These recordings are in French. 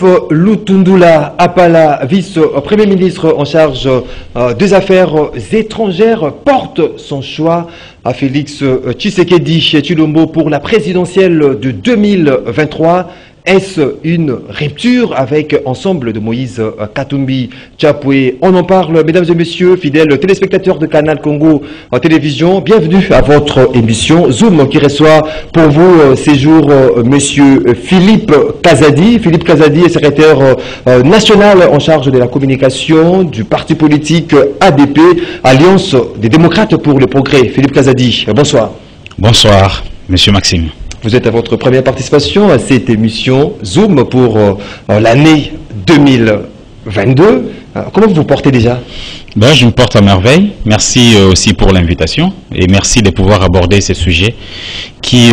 Christophe Lutundula Apala, vice-premier ministre en charge des affaires étrangères, porte son choix à Félix Tshisekedi Tshilombo pour la présidentielle de 2023. Est-ce une rupture avec Ensemble de Moïse Katumbi Tchapoué? On en parle, mesdames et messieurs, fidèles téléspectateurs de Canal Congo en télévision. Bienvenue à votre émission Zoom qui reçoit pour vous ces jours monsieur Philippe Kazadi. Philippe Kazadi est secrétaire national en charge de la communication du parti politique ADP, Alliance des démocrates pour le progrès. Philippe Kazadi, bonsoir. Bonsoir, monsieur Maxime. Vous êtes à votre première participation à cette émission Zoom pour l'année 2022. Comment vous vous portez déjà? Je me porte à merveille. Merci aussi pour l'invitation et merci de pouvoir aborder ce sujet qui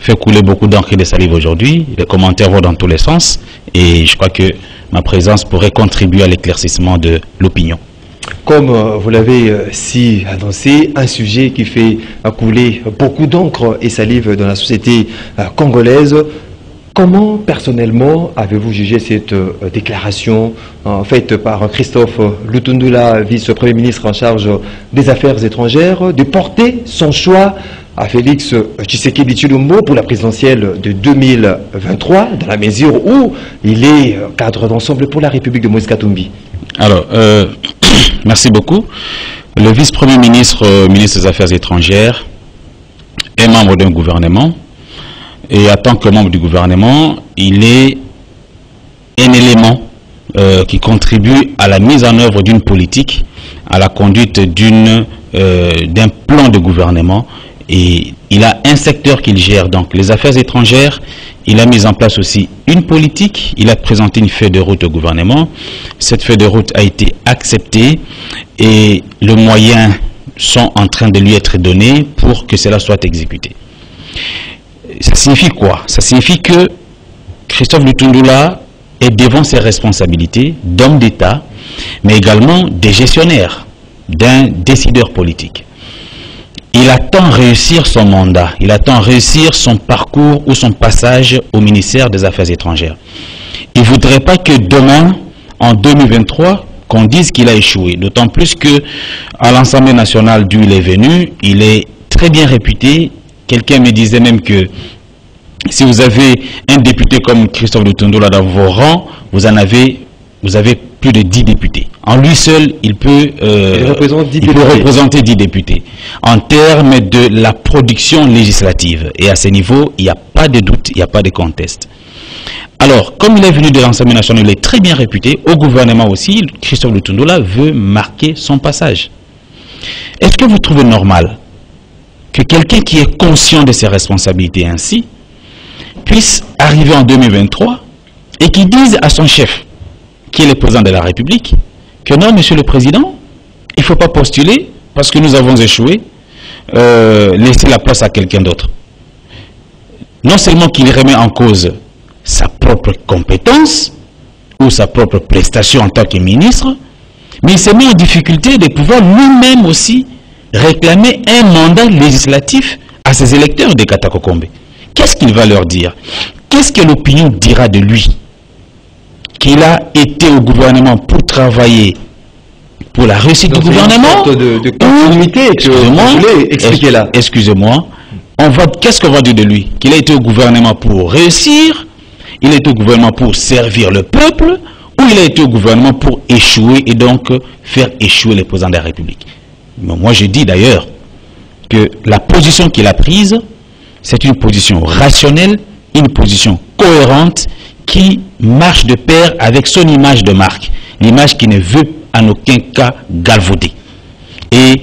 fait couler beaucoup d'encre et de salive aujourd'hui. Les commentaires vont dans tous les sens et je crois que ma présence pourrait contribuer à l'éclaircissement de l'opinion. Comme vous l'avez si annoncé, un sujet qui fait couler beaucoup d'encre et salive dans la société congolaise. Comment personnellement avez-vous jugé cette déclaration faite par Christophe Lutundula, vice-premier ministre en charge des affaires étrangères, de porter son choix à Félix Tshisekedi Tshilombo pour la présidentielle de 2023, dans la mesure où il est cadre d'ensemble pour la République de Moïse Katumbi? Alors, merci beaucoup. Le vice-premier ministre, ministre des Affaires étrangères, est membre d'un gouvernement. Et en tant que membre du gouvernement, il est un élément qui contribue à la mise en œuvre d'une politique, à la conduite d'un plan de gouvernement. Et il a un secteur qu'il gère, donc les affaires étrangères. Il a mis en place aussi une politique, il a présenté une feuille de route au gouvernement. Cette feuille de route a été acceptée et les moyens sont en train de lui être donnés pour que cela soit exécuté. Ça signifie quoi? Ça signifie que Christophe Lutundula est devant ses responsabilités d'homme d'État, mais également des gestionnaires, d'un décideur politique. Il attend réussir son mandat, il attend réussir son parcours ou son passage au ministère des Affaires étrangères. Il ne voudrait pas que demain, en 2023, qu'on dise qu'il a échoué. D'autant plus que à l'Assemblée nationale d'où il est venu, il est très bien réputé. Quelqu'un me disait même que si vous avez un député comme Christophe Lutundula dans vos rangs, vous avez plus de 10 députés. En lui seul, il peut représenter 10 députés. En termes de la production législative. Et à ce niveau, il n'y a pas de doute, il n'y a pas de conteste. Alors, comme il est venu de l'Assemblée nationale, il est très bien réputé. Au gouvernement aussi, Christophe Lutundula veut marquer son passage. Est-ce que vous trouvez normal que quelqu'un qui est conscient de ses responsabilités ainsi puisse arriver en 2023 et qui dise à son chef, qui est le président de la République, que non, monsieur le président, il ne faut pas postuler parce que nous avons échoué, laisser la place à quelqu'un d'autre. Non seulement qu'il remet en cause sa propre compétence ou sa propre prestation en tant que ministre, mais il se met en difficulté de pouvoir lui-même aussi réclamer un mandat législatif à ses électeurs de Katakokombe. Qu'est-ce qu'il va leur dire? Qu'est-ce que l'opinion dira de lui? Qu'il a été au gouvernement pour travailler pour la réussite du gouvernement? De continuité que vous voulez expliquer là. Excusez-moi. Qu'est-ce qu'on va dire de lui? Qu'il a été au gouvernement pour réussir, il a été au gouvernement pour servir le peuple, ou il a été au gouvernement pour échouer et donc faire échouer le président de la République? Mais moi je dis d'ailleurs que la position qu'il a prise, c'est une position rationnelle, une position cohérente, qui marche de pair avec son image de marque, l'image qui ne veut en aucun cas galvauder. Et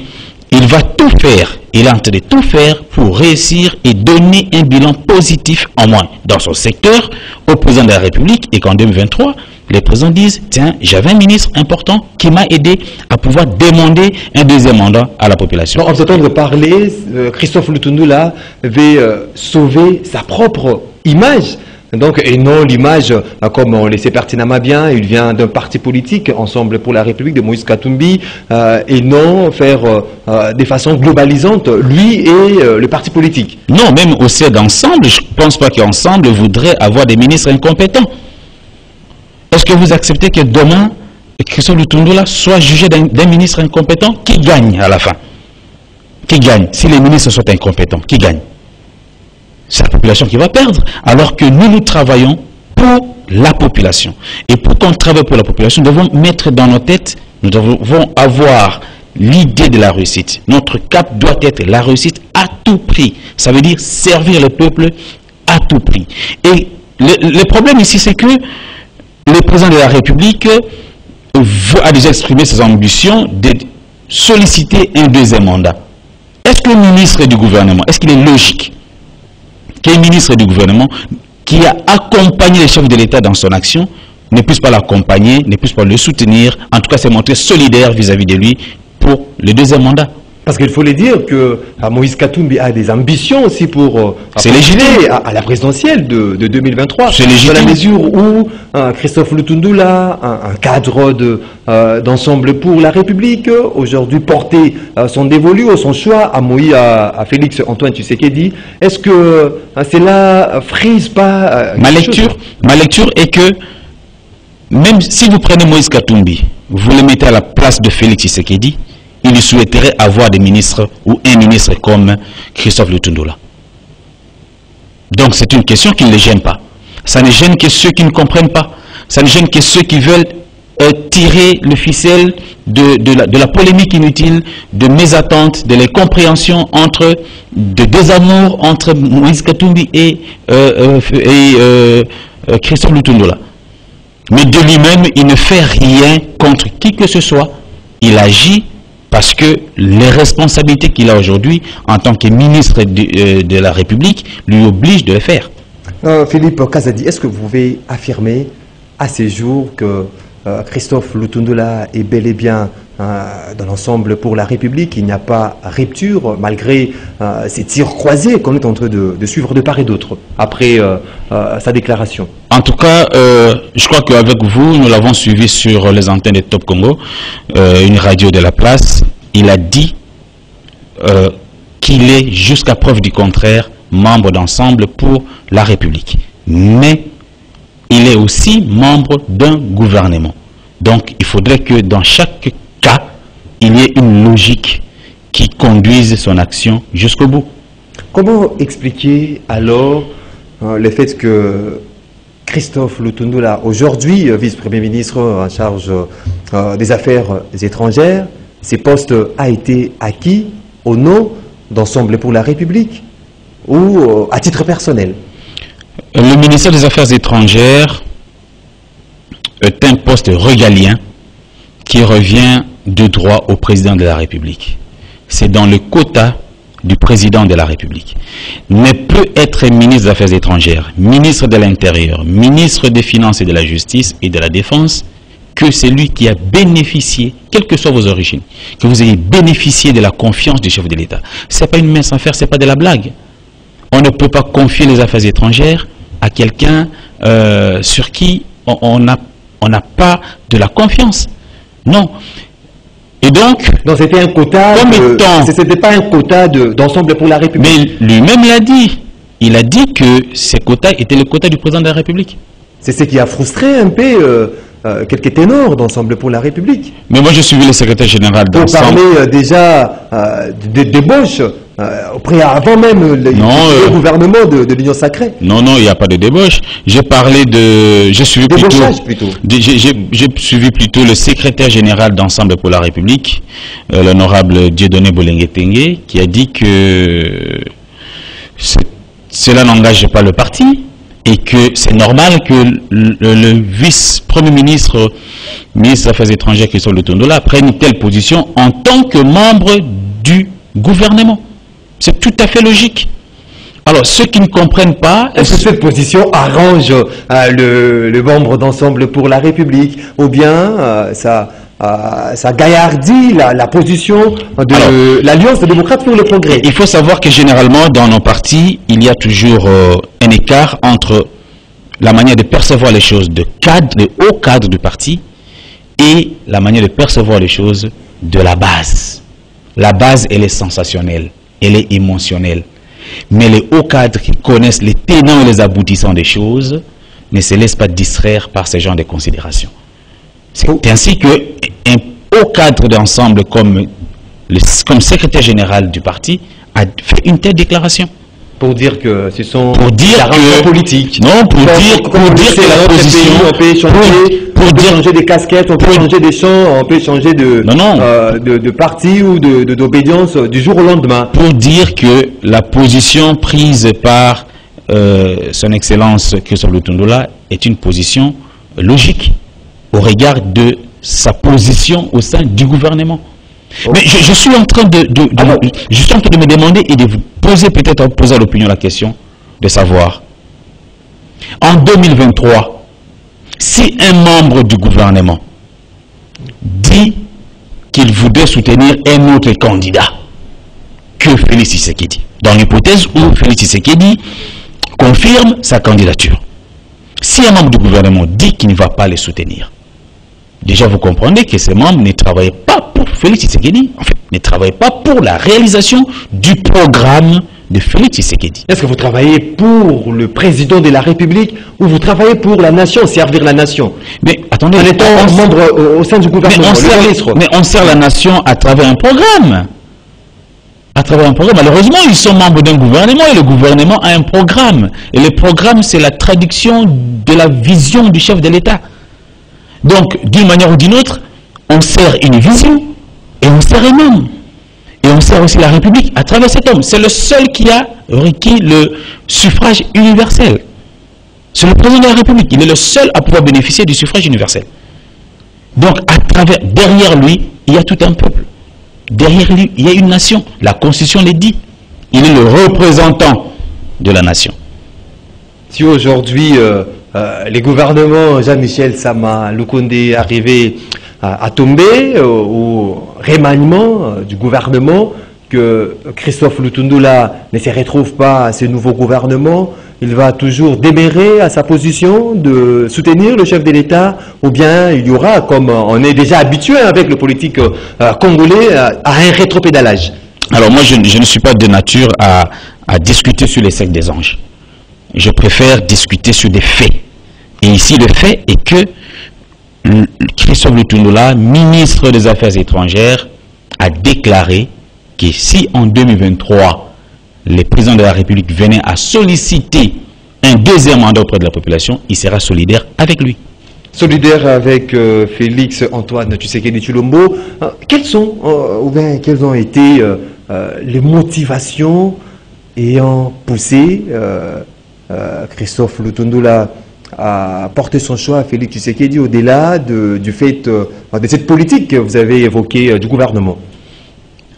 il va tout faire, il est en train de tout faire pour réussir et donner un bilan positif en moins dans son secteur au président de la République et qu'en 2023, les présidents disent, tiens, j'avais un ministre important qui m'a aidé à pouvoir demander un deuxième mandat à la population. En s'entendant de parler, Christophe Lutundula veut sauver sa propre image. Donc, et non l'image, comme on le sait pertinemment bien, il vient d'un parti politique, Ensemble pour la République de Moïse Katumbi, et non faire de façon globalisante lui et le parti politique. Non, même au sein d'Ensemble, je ne pense pas qu'Ensemble voudrait avoir des ministres incompétents. que vous acceptez que demain, Christophe Lutundula soit jugé d'un ministre incompétent? Qui gagne à la fin? Qui gagne? Si les ministres sont incompétents, qui gagne? C'est la population qui va perdre. Alors que nous travaillons pour la population. Et pour qu'on travaille pour la population, nous devons mettre dans nos têtes, nous devons avoir l'idée de la réussite. Notre cap doit être la réussite à tout prix. Ça veut dire servir le peuple à tout prix. Et le problème ici, c'est que le président de la République a déjà exprimé ses ambitions de solliciter un deuxième mandat. Est-ce que le ministre du gouvernement, est-ce qu'il est logique qu'un ministre du gouvernement qui a accompagné les chefs de l'État dans son action ne puisse pas l'accompagner, ne puisse pas le soutenir, en tout cas se montrer solidaire vis-à-vis de lui pour le deuxième mandat? Parce qu'il faut le dire que Moïse Katumbi a des ambitions aussi pour légitime à la présidentielle de 2023. C'est légitime. Dans la mesure où Christophe Lutundula, un cadre d'ensemble pour la République, aujourd'hui porté son dévolu ou son choix à Félix Antoine Tshisekedi, est-ce que cela frise pas ma lecture est que même si vous prenez Moïse Katumbi, vous le mettez à la place de Félix Tshisekedi, il souhaiterait avoir des ministres ou un ministre comme Christophe Lutundula. Donc c'est une question qui ne les gêne pas. Ça ne gêne que ceux qui ne comprennent pas. Ça ne gêne que ceux qui veulent tirer le ficelle de la polémique inutile, de mésattentes, de l'incompréhension de désamour entre Moïse Katumbi et Christophe Lutundula. Mais de lui-même, il ne fait rien contre qui que ce soit. Il agit parce que les responsabilités qu'il a aujourd'hui en tant que ministre de la République lui obligent de le faire. Philippe Kazadi, est-ce que vous pouvez affirmer à ces jours que Christophe Lutundula est bel et bien dans l'ensemble pour la République, il n'y a pas rupture malgré ces tirs croisés qu'on est en train de suivre de part et d'autre après sa déclaration? En tout cas, je crois qu'avec vous, nous l'avons suivi sur les antennes de Top Congo, une radio de la place. Il a dit qu'il est, jusqu'à preuve du contraire, membre d'ensemble pour la République. Mais il est aussi membre d'un gouvernement. Donc, il faudrait que dans chaque cas, il y ait une logique qui conduise son action jusqu'au bout. Comment expliquer alors le fait que Christophe Lutundula, aujourd'hui vice-premier ministre en charge des affaires étrangères, ces postes a été acquis au nom d'Ensemble pour la République ou à titre personnel? Le ministère des Affaires étrangères est un poste régalien qui revient de droit au président de la République. C'est dans le quota du président de la République. Ne peut être ministre des Affaires étrangères, ministre de l'Intérieur, ministre des Finances et de la Justice et de la Défense que celui qui a bénéficié, quelles que soient vos origines, que vous ayez bénéficié de la confiance du chef de l'État. Ce n'est pas une mince affaire, ce n'est pas de la blague. On ne peut pas confier les affaires étrangères à quelqu'un sur qui on n'a pas de la confiance. Non. Et donc c'était un quota, c'était pas un quota d'Ensemble pour la République. Mais lui-même l'a dit. Il a dit que ces quotas étaient le quota du président de la République. C'est ce qui a frustré un peu quelques ténors d'Ensemble pour la République. Mais moi, je suis le secrétaire général d'Ensemble. On parlait déjà de débauche avant même le gouvernement de l'Union sacrée. Non, il n'y a pas de débauche. J'ai parlé de... J'ai suivi plutôt le secrétaire général d'Ensemble pour la République, l'honorable Dieudonné Bolengue-Tengue, qui a dit que cela n'engage pas le parti. Et que c'est normal que le vice-premier ministre, ministre des Affaires étrangères, Christophe Lutundula, prenne une telle position en tant que membre du gouvernement. C'est tout à fait logique. Alors, ceux qui ne comprennent pas... Est-ce que cette position arrange le membre d'Ensemble pour la République? Ou bien ça gaillardit la position de l'Alliance des démocrates pour le progrès? Il faut savoir que généralement, dans nos partis, il y a toujours un écart entre la manière de percevoir les choses de haut cadre du parti et la manière de percevoir les choses de la base. La base, elle est sensationnelle, elle est émotionnelle. Mais les hauts cadres qui connaissent les tenants et les aboutissants des choses ne se laisse pas distraire par ce genre de considérations. C'est ainsi que, au cadre d'ensemble comme secrétaire général du parti, a fait une telle déclaration. Pour dire que ce sont des arrangements politiques. Non, pour dire que la position... on peut changer, on peut changer des casquettes, on peut changer des chants, on peut changer de parti ou d'obédience du jour au lendemain. Pour dire que la position prise par son Excellence Christophe Lutundu La est une position logique au regard de sa position au sein du gouvernement. Mais je suis en train de me demander et de vous poser peut-être à l'opinion la question de savoir, en 2023, si un membre du gouvernement dit qu'il voudrait soutenir un autre candidat que Félix Tshisekedi, dans l'hypothèse où Félix Tshisekedi confirme sa candidature, si un membre du gouvernement dit qu'il ne va pas les soutenir, déjà vous comprenez que ces membres ne travaillent pas pour Félix Tshisekedi, en fait, ne travaillent pas pour la réalisation du programme de Félix Tshisekedi. Est-ce que vous travaillez pour le président de la République ou vous travaillez pour la nation, servir la nation? Mais attendez, en étant membre au sein du gouvernement, mais on sert la nation à travers un programme. À travers un programme. Malheureusement, ils sont membres d'un gouvernement et le gouvernement a un programme. Et le programme, c'est la traduction de la vision du chef de l'État. Donc, d'une manière ou d'une autre, on sert une vision et on sert un homme. Et on sert aussi la République à travers cet homme. C'est le seul qui a requis le suffrage universel. C'est le président de la République. Il est le seul à pouvoir bénéficier du suffrage universel. Donc, derrière lui, il y a tout un peuple. Derrière lui, il y a une nation. La Constitution le dit. Il est le représentant de la nation. Si aujourd'hui, les gouvernements Jean-Michel Sama, Lukonde arrivaient à tomber au remaniement du gouvernement, que Christophe Lutundu La ne se retrouve pas à ce nouveau gouvernement, il va toujours demeurer à sa position de soutenir le chef de l'État, ou bien il y aura, comme on est déjà habitué avec le politique congolais, à un rétropédalage? Alors moi, je ne suis pas de nature à discuter sur les sectes des anges. Je préfère discuter sur des faits. Et ici, le fait est que Christophe Lutundu La, ministre des Affaires étrangères, a déclaré que si en 2023, le président de la République venait à solliciter un deuxième mandat auprès de la population, il sera solidaire avec lui. Solidaire avec Félix Antoine Tshisekedi Tshilombo. Quelles ont été les motivations ayant poussé Christophe Lutundu La à porter son choix à Félix Tshisekedi au-delà du fait de cette politique que vous avez évoquée du gouvernement?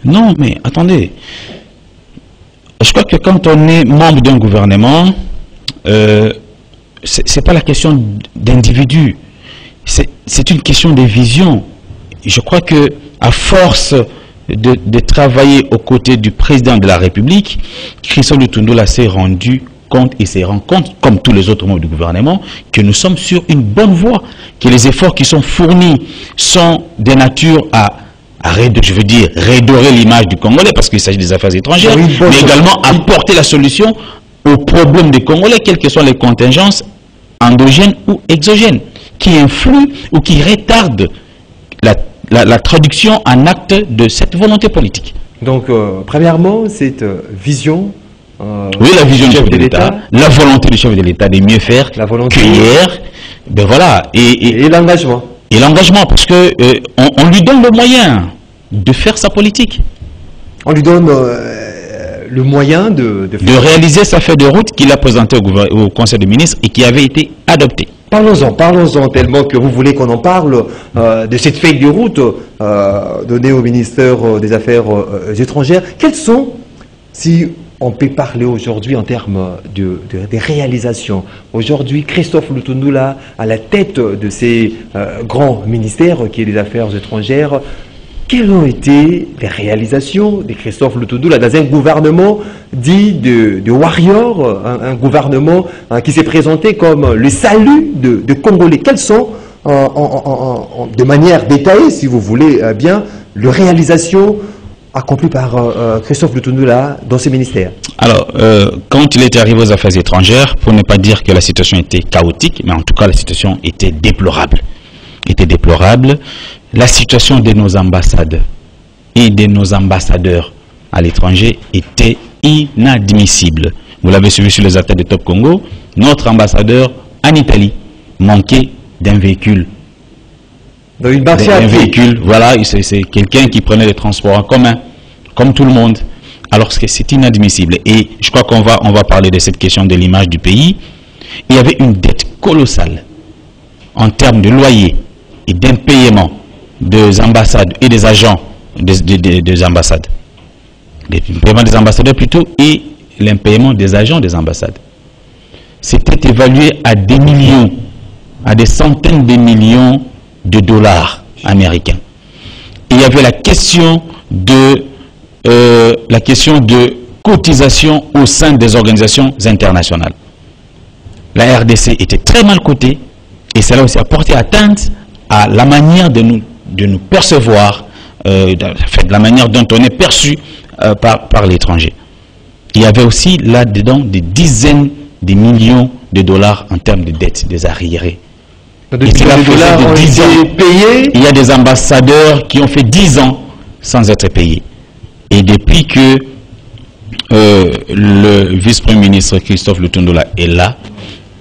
Non, mais attendez. Je crois que quand on est membre d'un gouvernement, c'est pas la question d'individu, c'est une question de vision. Je crois que à force de travailler aux côtés du président de la République, Christophe Lutundu La s'est rendu compte et se rend compte, comme tous les autres membres du gouvernement, que nous sommes sur une bonne voie, que les efforts qui sont fournis sont de nature à redorer l'image du Congolais, parce qu'il s'agit des affaires étrangères, mais également apporter la solution aux problèmes des Congolais, quelles que soient les contingences endogènes ou exogènes, qui influent ou qui retardent la traduction en acte de cette volonté politique. Donc, premièrement, cette vision... oui, la vision du chef de l'État, la volonté du chef de l'État de mieux faire que hier, ben voilà, et l'engagement. Et l'engagement, parce que on lui donne le moyen de faire sa politique. On lui donne le moyen de réaliser sa feuille de route qu'il a présentée au Conseil des ministres et qui avait été adoptée. Parlons-en tellement que vous voulez qu'on en parle de cette feuille de route donnée au ministère des Affaires étrangères. Quelles sont, si on peut parler aujourd'hui en termes des réalisations. Aujourd'hui, Christophe Lutundu La, à la tête de ces grands ministères qui est les Affaires étrangères, quelles ont été les réalisations de Christophe Lutundu La dans un gouvernement dit de warrior, un gouvernement qui s'est présenté comme le salut de Congolais? Quelles sont, de manière détaillée, si vous voulez bien, les réalisations accompli par Christophe Lutundula dans ses ministères? Alors, quand il était arrivé aux affaires étrangères, pour ne pas dire que la situation était chaotique, mais en tout cas la situation était déplorable. La situation de nos ambassades et de nos ambassadeurs à l'étranger était inadmissible. Vous l'avez suivi sur les attaques de Top Congo, notre ambassadeur en Italie manquait d'un véhicule. Un véhicule, voilà, c'est quelqu'un qui prenait les transports en commun, comme tout le monde. Alors c'est inadmissible. Et je crois qu'on va parler de cette question de l'image du pays. Il y avait une dette colossale en termes de loyer et d'impayement des ambassades et des agents des ambassades. L'impayement des ambassadeurs plutôt et l'impayement des agents des ambassades. C'était évalué à des millions, à des centaines de millions de dollars américains. Et il y avait la question de cotisation au sein des organisations internationales. La RDC était très mal cotée et cela aussi a porté atteinte à la manière de nous percevoir, de la manière dont on est perçu par l'étranger. Il y avait aussi là-dedans des dizaines de millions de dollars en termes de dettes, des arriérés. Il y a des ambassadeurs qui ont fait 10 ans sans être payés. Et depuis que le vice-premier ministre Christophe Lutundula est là,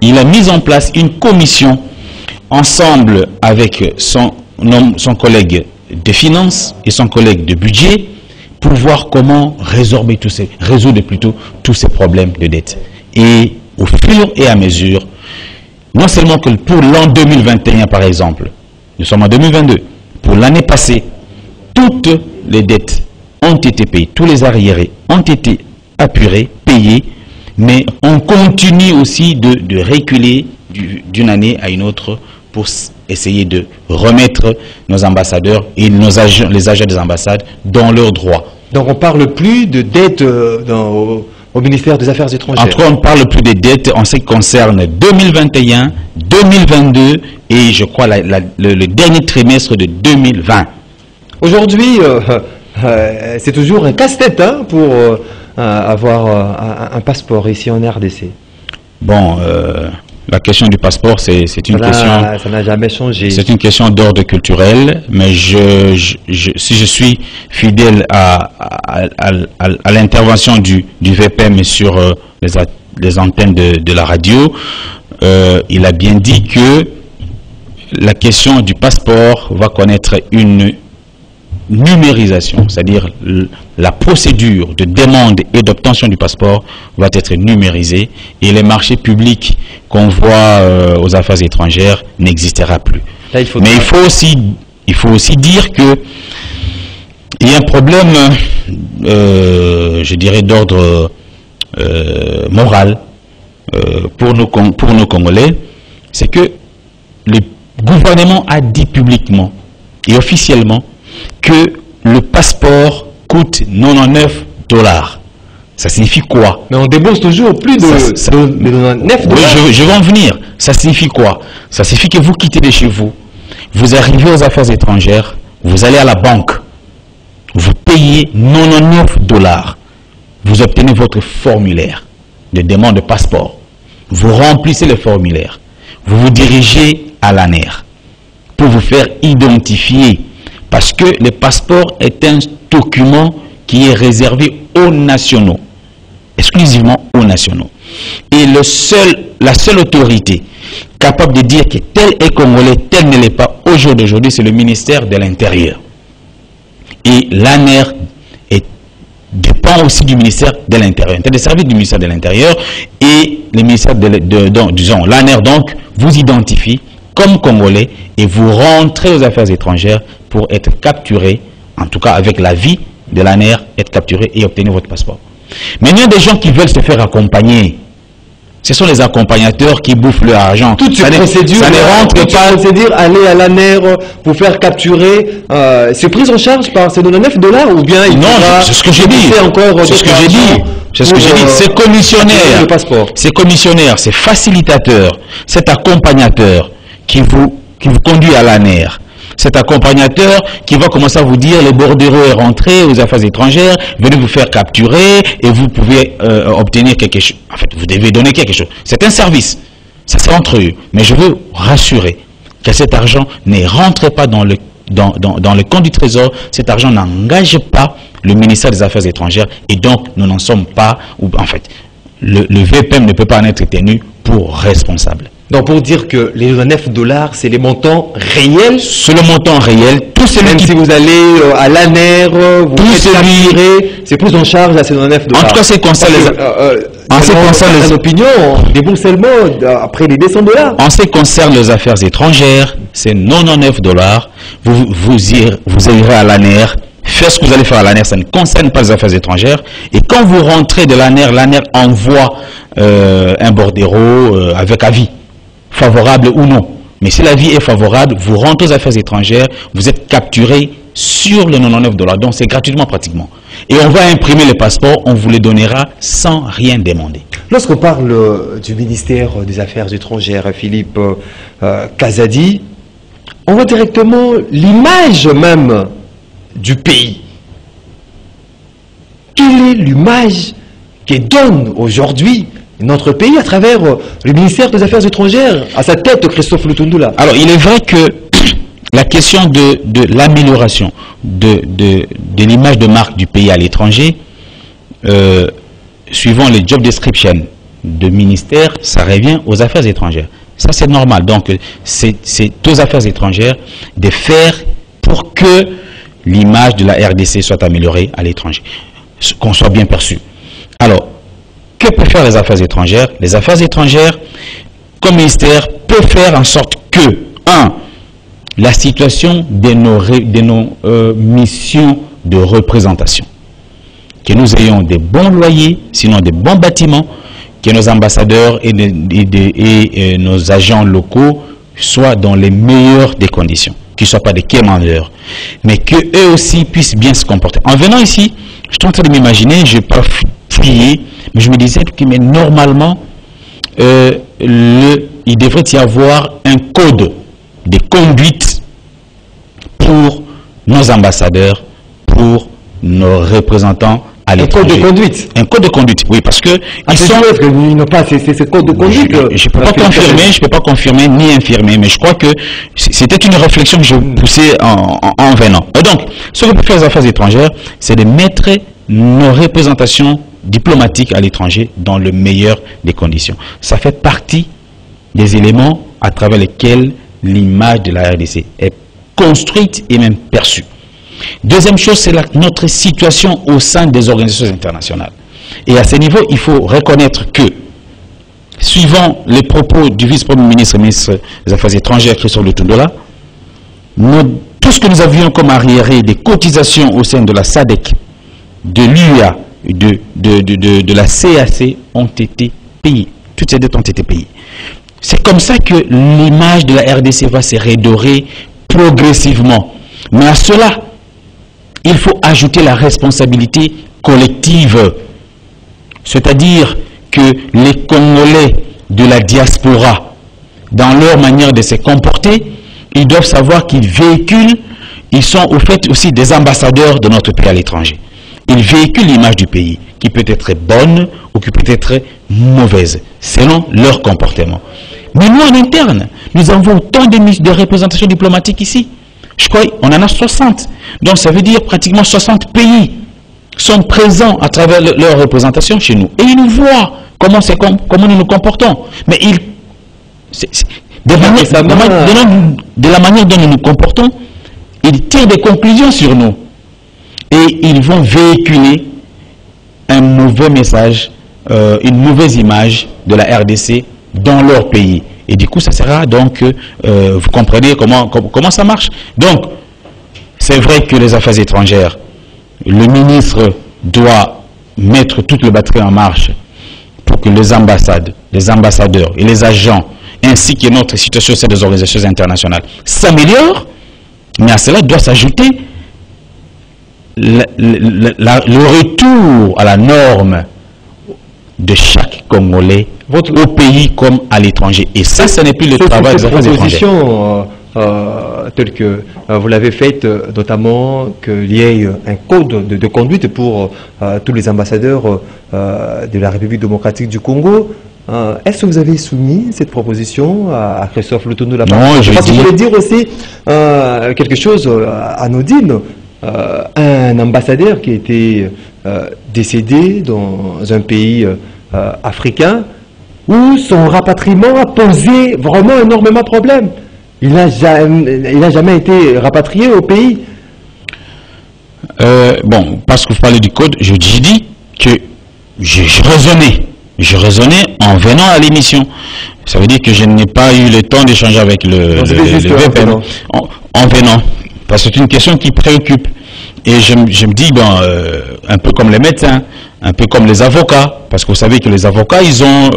il a mis en place une commission ensemble avec son collègue de finances et son collègue de budget pour voir comment résoudre tous ces problèmes de dette. Et au fur et à mesure, non seulement que pour l'an 2021 par exemple, nous sommes en 2022, pour l'année passée, toutes les dettes ont été payées, tous les arriérés ont été apurés, payés, mais on continue aussi de reculer d'une année à une autre pour essayer de remettre nos ambassadeurs et les agents des ambassades dans leurs droits. Donc on ne parle plus de dettes au ministère des Affaires étrangères. En tout cas, on ne parle plus des dettes en ce qui concerne 2021, 2022 et je crois le dernier trimestre de 2020. Aujourd'hui, c'est toujours un casse-tête pour avoir un passeport ici en RDC. Bon, la question du passeport, c'est une question... Ça n'a jamais changé. C'est une question d'ordre culturel, mais si je suis fidèle à l'intervention du VPM sur les antennes de la radio, il a bien dit que la question du passeport va connaître une numérisation, c'est-à-dire la procédure de demande et d'obtention du passeport va être numérisée et les marchés publics qu'on voit aux affaires étrangères n'existera plus. Là, mais il faut aussi dire que il y a un problème, je dirais, d'ordre moral pour nos Congolais, c'est que le gouvernement a dit publiquement et officiellement que le passeport coûte 99 $. Ça signifie quoi? Mais on débourse toujours plus de 99 $. Oui, je vais en venir. Ça signifie quoi? Ça signifie que vous quittez de chez vous, vous arrivez aux affaires étrangères, vous allez à la banque, vous payez 99 $. Vous obtenez votre formulaire de demande de passeport. Vous remplissez le formulaire. Vous vous dirigez à l'ANER pour vous faire identifier. Parce que le passeport est un document qui est réservé aux nationaux, exclusivement aux nationaux. Et la seule autorité capable de dire que tel est congolais, tel ne l'est pas au jour d'aujourd'hui, c'est le ministère de l'Intérieur. Et l'ANER dépend aussi du ministère de l'Intérieur, des services du ministère de l'Intérieur, et le ministère disons, l'ANER donc vous identifie comme congolais et vous rentrez aux affaires étrangères pour être capturé, en tout cas avec l'avis de l'ANER, être capturé et obtenir votre passeport. Mais il y a des gens qui veulent se faire accompagner. Ce sont les accompagnateurs qui bouffent leur argent. Toutes ces procédures, aller à l'ANER pour faire capturer, c'est pris en charge par ces 99 $ ou bien il non, c'est ce que j'ai dit. C'est ce que j'ai dit. C'est ce que j'ai dit. C'est commissionnaire. C'est commissionnaire, c'est facilitateur, c'est accompagnateur qui vous conduit à l'ANER. cet accompagnateur qui va commencer à vous dire les bordereaux est rentré aux affaires étrangères, venez vous faire capturer et vous pouvez obtenir quelque chose. En fait, vous devez donner quelque chose. C'est un service. Ça c'est entre eux. Mais je veux rassurer que cet argent ne rentre pas dans le compte du Trésor. Cet argent n'engage pas le ministère des Affaires étrangères et donc nous n'en sommes pas, ou en fait, le VPM ne peut pas en être tenu pour responsable. Donc pour dire que les $9, c'est les montants réels. C'est le montant réel. Tout celui Même si vous allez à l'ANER, vous faites capturer, c'est pris en charge à ces $9. En tout cas, c'est concerne les opinions, débourssement après les $200. En ce qui concerne les affaires étrangères, c'est $99. Vous irez à l'ANER. Faire ce que vous allez faire à l'ANER, ça ne concerne pas les affaires étrangères. Et quand vous rentrez de l'ANER, l'ANER envoie un bordereau avec avis, favorable ou non. Mais si l'avis est favorable, vous rentrez aux affaires étrangères, vous êtes capturé sur le $99. Donc c'est gratuitement pratiquement. Et on va imprimer le passeport, on vous le donnera sans rien demander. Lorsqu'on parle du ministère des Affaires étrangères, Philippe Kazadi, on voit directement l'image même du pays. Quelle est l'image que donne aujourd'hui notre pays à travers le ministère des Affaires étrangères, à sa tête Christophe Lutundula? Alors il est vrai que la question de l'amélioration de l'image de marque du pays à l'étranger, suivant les job descriptions de ministère, ça revient aux affaires étrangères. Ça c'est normal. Donc c'est aux affaires étrangères de faire pour que l'image de la RDC soit améliorée à l'étranger, qu'on soit bien perçu. Alors, que peuvent faire les affaires étrangères? Les affaires étrangères, comme ministère, peut faire en sorte que, 1, la situation de nos missions de représentation, que nous ayons des bons loyers, sinon des bons bâtiments, que nos ambassadeurs et nos agents locaux soient dans les meilleures des conditions, qu'ils ne soient pas des quémandeurs, mais qu'eux aussi puissent bien se comporter. En venant ici, je suis en train de m'imaginer, je n'ai pas fouillé, mais je me disais que mais normalement, il devrait y avoir un code de conduite pour nos ambassadeurs, pour nos représentants à l'étranger. Un code de conduite. Un code de conduite, oui, parce que ils n'ont pas ce code de conduite. Je ne peux pas confirmer ni infirmer, mais je crois que c'était une réflexion que je poussais en venant. Et donc, ce que peuvent faire les affaires étrangères, c'est de mettre nos représentations diplomatiques à l'étranger dans le meilleur des conditions. Ça fait partie des éléments à travers lesquels l'image de la RDC est construite et même perçue. Deuxième chose, c'est notre situation au sein des organisations internationales. Et à ce niveau, il faut reconnaître que, suivant les propos du vice-premier ministre et ministre des Affaires étrangères, Christophe Lutundula, tout ce que nous avions comme arriéré des cotisations au sein de la SADC, de l'UA, de la CAC ont été payées. Toutes ces dettes ont été payées. C'est comme ça que l'image de la RDC va se redorer progressivement. Mais à cela, il faut ajouter la responsabilité collective. C'est-à-dire que les Congolais de la diaspora, dans leur manière de se comporter, ils doivent savoir qu'ils véhiculent, ils sont au fait aussi des ambassadeurs de notre pays à l'étranger. Ils véhiculent l'image du pays, qui peut être bonne ou qui peut être mauvaise, selon leur comportement. Mais nous, en interne, nous avons autant de représentations diplomatiques ici. Je crois qu'on en a 60. Donc ça veut dire pratiquement 60 pays sont présents à travers leur représentation chez nous. Et ils nous voient comment nous nous comportons. Mais de la manière dont nous nous comportons, ils tirent des conclusions sur nous. Et ils vont véhiculer un mauvais message, une mauvaise image de la RDC dans leur pays. Et du coup, ça sera donc, vous comprenez comment ça marche. Donc, c'est vrai que les affaires étrangères, le ministre doit mettre toute le batterie en marche pour que les ambassades, les ambassadeurs et les agents, ainsi que notre situation au sein des organisations internationales, s'améliorent. Mais à cela doit s'ajouter le retour à la norme de chaque Congolais au pays comme à l'étranger. Et ça, ce n'est plus le travail des affaires étrangères. tel que vous l'avez fait, notamment qu'il y ait un code de conduite pour tous les ambassadeurs de la République démocratique du Congo. Est-ce que vous avez soumis cette proposition à Christophe Lutundu? Non, je Parce que dis... je voulais dire aussi quelque chose anodine. Un ambassadeur qui a été décédé dans un pays africain où son rapatriement a posé vraiment énormément de problèmes. Il n'a jamais été rapatrié au pays. Bon, parce que vous parlez du code, je dis que je raisonnais en venant à l'émission. Ça veut dire que je n'ai pas eu le temps d'échanger avec le VPN. En venant. Parce que c'est une question qui préoccupe. Et je me dis, bon, un peu comme les médecins, un peu comme les avocats, parce que vous savez que les avocats, ils ont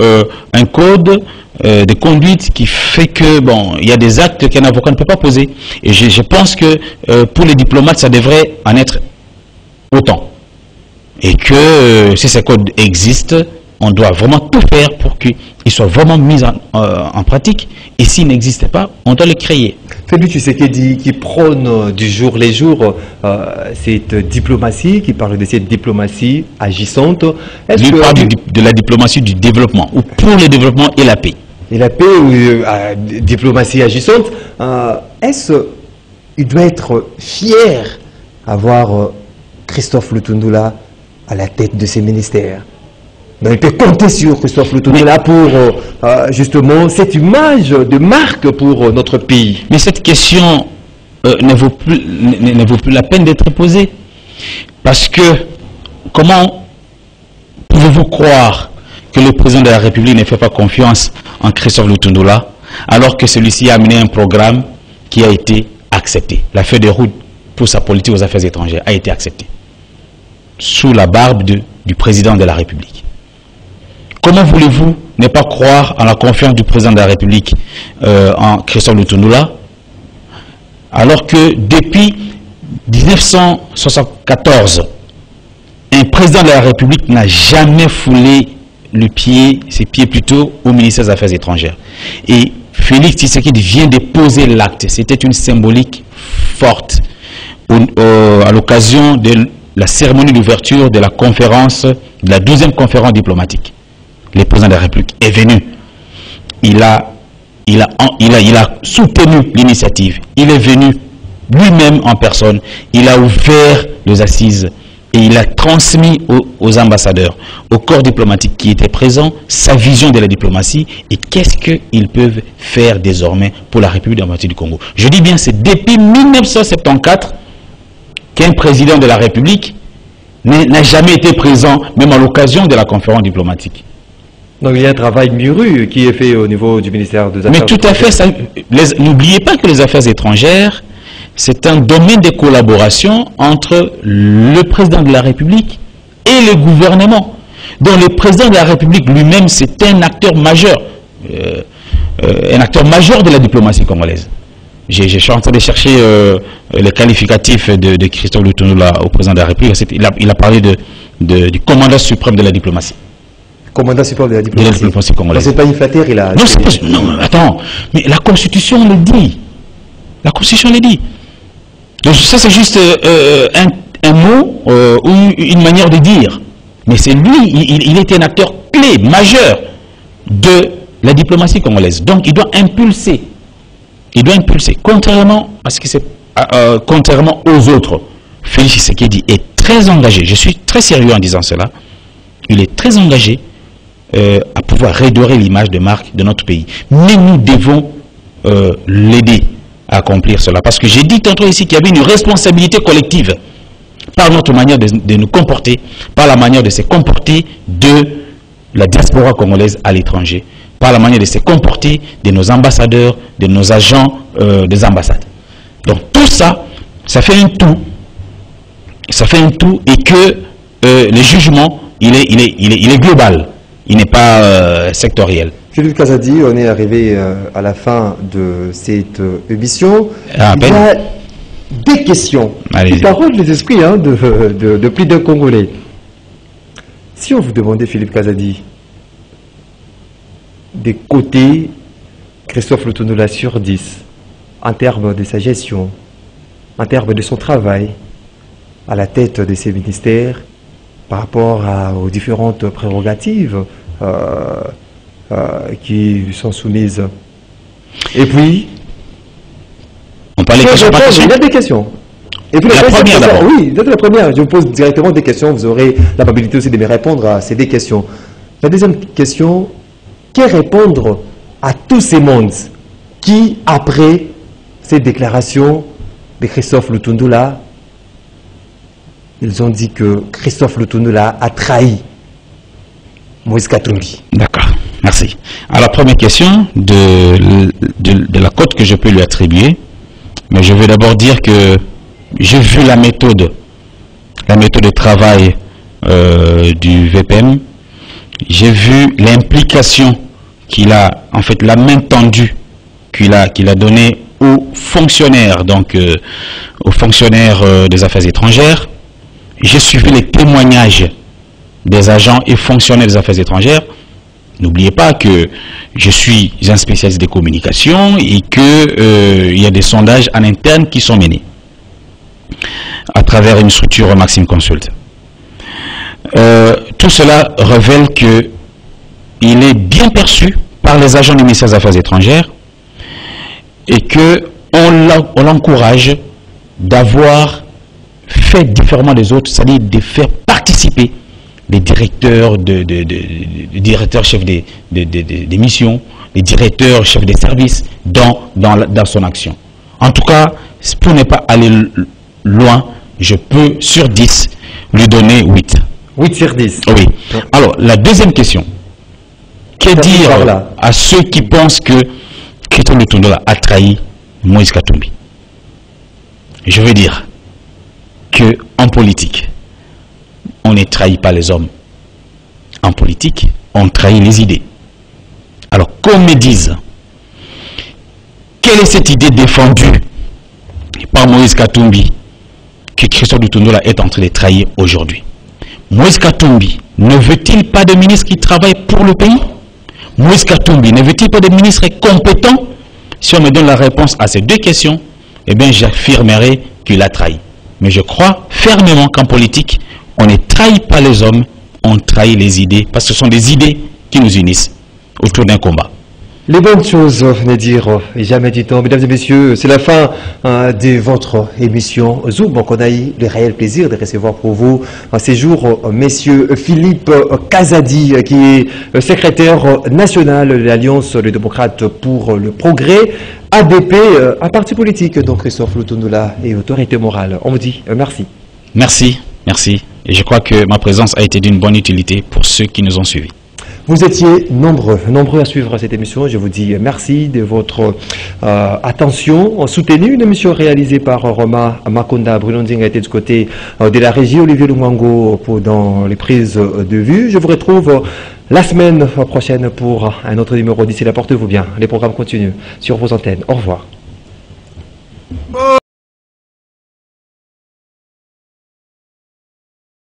un code de conduite qui fait que, bon, il y a des actes qu'un avocat ne peut pas poser. Et je pense que pour les diplomates, ça devrait en être autant. Et que si ces codes existent, on doit vraiment tout faire pour qu'ils soient vraiment mis en pratique. Et s'ils n'existent pas, on doit les créer. Félix Tshisekedi qui prône du jour les jours cette diplomatie, qui parle de cette diplomatie agissante. Il parle de la diplomatie du développement, ou pour le développement et la paix. Et la paix, ou diplomatie agissante, est-ce qu'il doit être fier d'avoir Christophe Lutundu là à la tête de ses ministères? Donc, il peut compter sur Christophe Lutundu là pour justement cette image de marque pour notre pays. Mais cette question ne vaut plus la peine d'être posée. Parce que comment pouvez-vous croire que le président de la République ne fait pas confiance en Christophe Lutundu là, alors que celui-ci a amené un programme qui a été accepté? La feuille de route pour sa politique aux affaires étrangères a été acceptée sous la barbe du président de la République. Comment voulez-vous ne pas croire en la confiance du président de la République en Christophe Lutundu là, alors que depuis 1974, un président de la République n'a jamais foulé ses pieds plutôt au ministère des Affaires étrangères. Et Félix Tshisekedi vient de poser l'acte. C'était une symbolique forte à l'occasion de la cérémonie d'ouverture de la conférence, de la 12e conférence diplomatique. Le président de la République est venu. Il a soutenu l'initiative. Il est venu lui-même en personne. Il a ouvert les assises et il a transmis aux ambassadeurs, au corps diplomatique qui était présent, sa vision de la diplomatie et qu'est-ce qu'ils peuvent faire désormais pour la République démocratique du Congo. Je dis bien, c'est depuis 1974 qu'un président de la République n'a jamais été présent, même à l'occasion de la conférence diplomatique. Donc il y a un travail mûru qui est fait au niveau du ministère des Affaires étrangères. Mais tout à fait, n'oubliez pas que les affaires étrangères, c'est un domaine de collaboration entre le président de la République et le gouvernement. Donc le président de la République lui-même, c'est un acteur majeur de la diplomatie congolaise. Je suis en train de chercher le qualificatif de Christophe Lutundu au président de la République. Il a parlé du commandant suprême de la diplomatie. Commandant suprême de la diplomatie congolaise. C'est pas une flatterie, il a... Non, attends, mais la Constitution le dit. La Constitution le dit. Donc ça, c'est juste un mot ou une manière de dire. Mais c'est lui, il était un acteur clé, majeur de la diplomatie congolaise. Donc il doit impulser. Il doit impulser. Contrairement aux autres, Félix Tshisekedi est très engagé. Je suis très sérieux en disant cela. Il est très engagé à pouvoir redorer l'image de marque de notre pays. Mais nous devons l'aider à accomplir cela. Parce que j'ai dit tantôt ici qu'il y avait une responsabilité collective par notre manière de nous comporter, par la manière de se comporter de la diaspora congolaise à l'étranger, par la manière de se comporter de nos ambassadeurs, de nos agents des ambassades. Donc tout ça, ça fait un tout. Ça fait un tout et que le jugement, il est global. Il n'est pas sectoriel. Philippe Kazadi, on est arrivé à la fin de cette émission. Il y a des questions qui parlent les esprits de plus d'un Congolais. Si on vous demandait, Philippe Kazadi, des côtés Christophe Lutundu sur 10, en termes de sa gestion, en termes de son travail, à la tête de ses ministères, par rapport aux différentes prérogatives qui lui sont soumises. Et puis, on parle des questions par question. Il y a des questions. Et puis la première d'abord. Oui, la première. Je vous pose directement des questions. Vous aurez la probabilité aussi de me répondre à ces deux questions. La deuxième question, qu'est répondre à tous ces mondes qui, après cette déclaration de Christophe Lutundula, ils ont dit que Christophe Lutundula a trahi Moïse Katumbi. D'accord, merci. Alors, première question de la cote que je peux lui attribuer, mais je vais d'abord dire que j'ai vu la méthode de travail du VPM, j'ai vu l'implication qu'il a, en fait la main tendue qu'il a donnée aux fonctionnaires, donc aux fonctionnaires des affaires étrangères. J'ai suivi les témoignages des agents et fonctionnaires des affaires étrangères. N'oubliez pas que je suis un spécialiste des communications et qu'il y a des sondages en interne qui sont menés à travers une structure Maxime Consult. Tout cela révèle qu'il est bien perçu par les agents du ministère des Affaires étrangères et qu'on l'encourage d'avoir fait différemment des autres, c'est-à-dire de faire participer les directeurs, les directeurs chefs des missions, les directeurs chefs des services dans son action. En tout cas, pour ne pas aller loin, je peux sur 10 lui donner 8. 8 sur 10. Oui. Alors, la deuxième question. Que dire à ceux qui pensent que Christophe Lutundula a trahi Moïse Katumbi? Je veux dire qu'en politique, on ne trahit pas les hommes. En politique, on trahit les idées. Alors, qu'on me dise, quelle est cette idée défendue par Moïse Katumbi que Christophe Lutundula est en train de trahir aujourd'hui? Moïse Katumbi ne veut-il pas de ministre qui travaille pour le pays? Moïse Katumbi ne veut-il pas de ministre compétent? Si on me donne la réponse à ces deux questions, eh bien j'affirmerai qu'il a trahi. Mais je crois fermement qu'en politique, on ne trahit pas les hommes, on trahit les idées, parce que ce sont des idées qui nous unissent autour d'un combat. Les bonnes choses, venez dire, jamais du temps. Mesdames et messieurs, c'est la fin de votre émission Zoom. Donc on a eu le réel plaisir de recevoir pour vous en ces jours messieurs Philippe Kazadi, qui est secrétaire national de l'Alliance des démocrates pour le progrès, ADP, un parti politique, donc Christophe Lutundula et autorité morale. On vous dit merci. Merci, merci. Et je crois que ma présence a été d'une bonne utilité pour ceux qui nous ont suivis. Vous étiez nombreux à suivre cette émission. Je vous dis merci de votre attention soutenue. Une émission réalisée par Roma Makonda. Bruno Nding a été du côté de la régie. Olivier Lumango dans les prises de vue. Je vous retrouve la semaine prochaine pour un autre numéro. D'ici là, portez-vous bien. Les programmes continuent sur vos antennes. Au revoir.